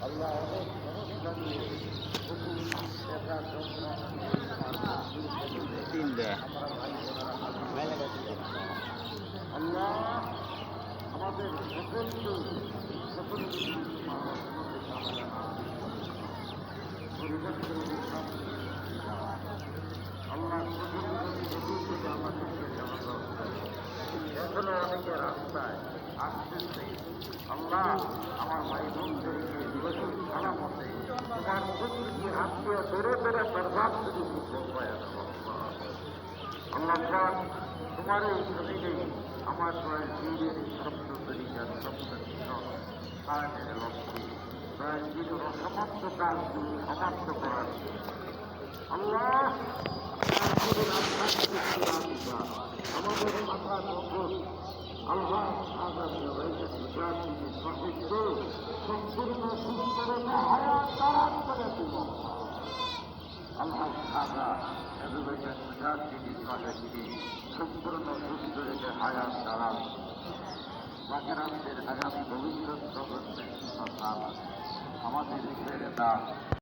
আল্লাহ অনেক সমস্যা নিয়ে আমরা ভাই বোনেরা আল্লাহ আমাদের সকলকে সকলকে আল্লাহ সকলকে আমাদেরকে এখনো অনেকে রাস্তায় আসতেছে আল্লাহ আমার ভাই বোনদেরকে জীবন সালামতে তোমার প্রতিটি আত্মীয় ধরে ধরে বরবাদ শুধু আল্লাহ তোমার এই শরীরে আমার প্রায় জীবের শব্দ তরিকার শব্দ কারণের লক্ষ্যে প্রায় জীবের সমস্ত কাজগুলি সমাপ্ত করার আল্লাহ আমাদের মাথা নকল আল্লাহ সম্পূর্ণ সুস্থতা হায়াত তারাত করে দিব আল্লাহ খাজা সম্পূর্ণ সুস্থ রেখে হায়াত তারাত বাকেরামদের আগামী ভবিষ্যৎ প্রজন্মের আমাদের ছেড়ে দান